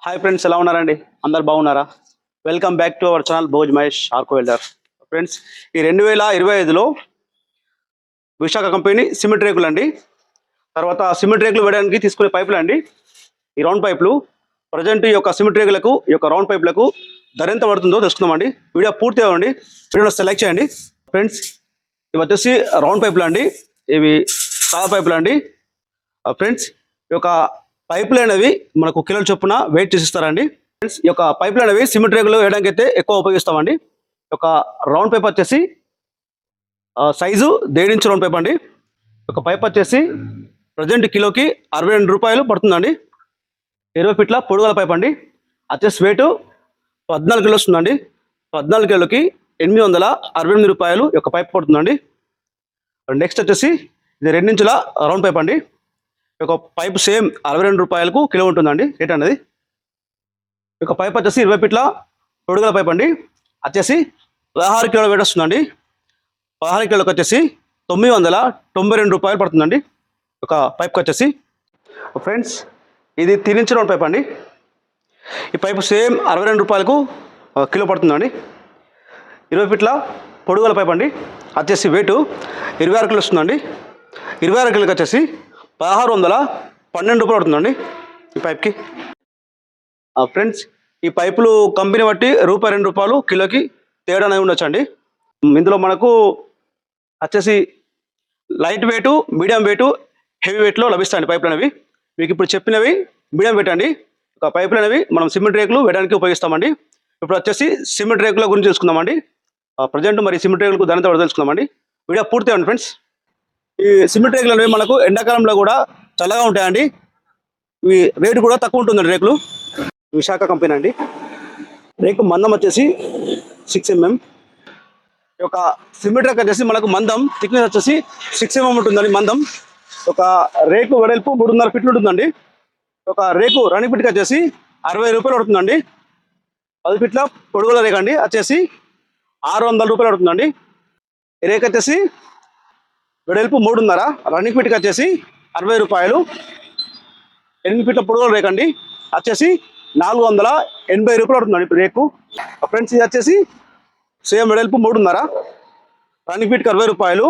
Hi friends, ఎలా ఉన్నారండి? అందరు బాగున్నారా? Welcome back to our channel Bhoj Mahesh arc welder. Friends, ఈ 2025లో విశాఖ కంపెనీ సిమెంట్ రేకులు అండి. తర్వాత సిమెంట్ రేకులు వేయడానికి తీసుకునే పైపులు అండి. ఈ రౌండ్ పైపులు ప్రజెంట్ ఈ యొక్క సిమెంట్ రేకులకు, ఈ యొక్క రౌండ్ పైపులకు ధర ఎంత పడుతుందో తెలుసుకుందామండి. వీడియో పూర్తిగా అండి, వీడియోలో సెలెక్ట్ చేయండి. ఫ్రెండ్స్, ఇవి వచ్చేసి రౌండ్ పైపులు అండి. ఇవి సాదా పైపులు అండి. ఫ్రెండ్స్, ఈ యొక్క పైపులు అనేవి మనకు కిలోల చొప్పున వెయిట్ చేసి ఇస్తారండి. ఫ్రెండ్స్, ఈ యొక్క పైపులు అనేవి సిమెంట్ రేకులు వేయడానికి అయితే ఎక్కువ ఉపయోగిస్తామండి. ఈ యొక్క రౌండ్ పైప్ వచ్చేసి సైజు 1.5 ఇంచ్ రౌండ్ పైప్ అండి. ఒక పైప్ వచ్చేసి ప్రజెంట్ కిలోకి 62 రూపాయలు పడుతుందండి. 20 ఫీట్ల పొడుగల పైప్ అండి. వచ్చేసి వెయిట్ 14 కిలో వస్తుందండి. 14 కిలోకి 868 రూపాయలు ఈ యొక్క పైప్ పడుతుందండి. నెక్స్ట్ వచ్చేసి ఇది 2 ఇంచుల రౌండ్ పైప్ అండి. ఒక పైప్ సేమ్ 62 రూపాయలకు కిలో ఉంటుందండి రేట్ అనేది. ఒక పైప్ వచ్చేసి 20 ఫీట్ల పొడుగుల పైప్ అండి. వచ్చేసి 16 కిలోల వెయిట్ వస్తుందండి. 16 కిలోకి వచ్చేసి 992 రూపాయలు పడుతుందండి ఒక పైప్కి వచ్చేసి. ఫ్రెండ్స్, ఇది 3 ఇంచ్ రౌండ్ పైప్ అండి. ఈ పైపు సేమ్ 62 రూపాయలకు కిలో పడుతుందండి. 20 ఫీట్ల పొడుగుల పైప్ అండి. వచ్చేసి వెయిట్ 26 కిలో వస్తుందండి. 26 కిలోకి వచ్చేసి 1612 రూపాయలు పడుతుందండి ఈ పైప్కి. ఫ్రెండ్స్, ఈ పైపులు కంపెనీ బట్టి రూపాయి 2 రూపాయలు కిలోకి తేడా అనేవి ఉండొచ్చండి. ఇందులో మనకు వచ్చేసి light weight, medium wait, heavy వెయిట్లో లభిస్తాయండి పైపులు అనేవి. మీకు ఇప్పుడు చెప్పినవి మీడియం వెయిట్ అండి. ఒక పైపులు అనేవి మనం సిమెంట్ రేకులు వేయడానికి ఉపయోగిస్తామండి. ఇప్పుడు వచ్చేసి సిమెంట్ రేకుల గురించి తెలుసుకుందామండి. ప్రజెంట్ మరి సిమెంట్ రేకులకు ధర ఎంత తెలుసుకుందామండి. వీడియో పూర్తిగా అండి. ఫ్రెండ్స్, ఈ సిమెంట్ రేకులు అనేవి మనకు ఎండాకాలంలో కూడా చల్లగా ఉంటాయండి. ఇవి రేటు కూడా తక్కువ ఉంటుందండి. రేకులు విశాఖ కంపెనీ అండి. రేకు మందం వచ్చేసి 6 mm. ఈ యొక్క సిమెంట్ రేకు వచ్చేసి మనకు మందం థిక్నెస్ వచ్చేసి 6 mm ఉంటుందండి మందం. ఒక రేకు వెడల్పు 3.5 ఫీట్లు ఉంటుందండి. ఒక రేకు రన్నింగ్ ఫీట్కి వచ్చేసి 60 రూపాయలు పడుతుందండి. 10 ఫీట్ల పొడుగుల రేకు అండి వచ్చేసి 600 రూపాయలు పడుతుందండి. ఈ రేకు వచ్చేసి వెడల్పు 3.5, రన్నింగ్ ఫీట్కి వచ్చేసి 60 రూపాయలు. 8 ఫీట్ల పొడవుల రేకు అండి వచ్చేసి 480 రూపాయలు పడుతుందండి రేకు. ఫ్రెండ్స్, ఇది వచ్చేసి సేమ్ వెడల్పు 3.5, రన్నింగ్ ఫీట్కి 60 రూపాయలు.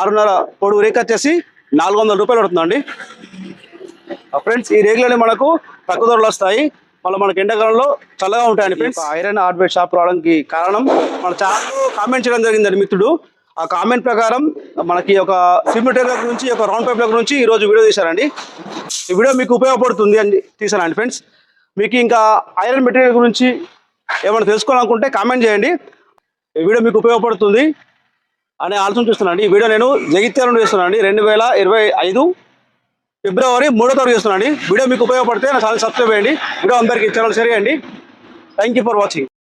6.5 పొడుగు రేకు వచ్చేసి 400 రూపాయలు పడుతుందండి. ఫ్రెండ్స్, ఈ రేకులని మనకు తక్కువ ధరలు వస్తాయి. మళ్ళీ మనకి ఎండాకాలంలో చల్లగా ఉంటాయండి. ఫ్రెండ్స్, ఐరన్ హార్డ్వేర్ షాప్ రావడానికి కారణం మన ఛానల్లో కామెంట్ చేయడం జరిగిందండి మిత్రుడు. ఆ కామెంట్ ప్రకారం మనకి ఒక సిమెంట్ రేకుల గురించి, ఒక రౌండ్ పైప్ గురించి ఈరోజు వీడియో తీశారండి. ఈ వీడియో మీకు ఉపయోగపడుతుంది అని తీసానండి. ఫ్రెండ్స్, మీకు ఇంకా ఐరన్ మెటీరియల్ గురించి ఏమైనా తెలుసుకోవాలనుకుంటే కామెంట్ చేయండి. ఈ వీడియో మీకు ఉపయోగపడుతుంది అనే ఆలోచన చేస్తున్నానండి. ఈ వీడియో నేను జగిత్యాల నుండి చేస్తున్నానండి. 2025 ఫిబ్రవరి 3వ తారీఖు చేస్తున్నానండి. వీడియో మీకు ఉపయోగపడితే నా ఛానల్ సబ్స్క్రైబ్ చేయండి. వీడియో అందరికీ ఛానల్ షేర్ చేయండి. Thank you for watching.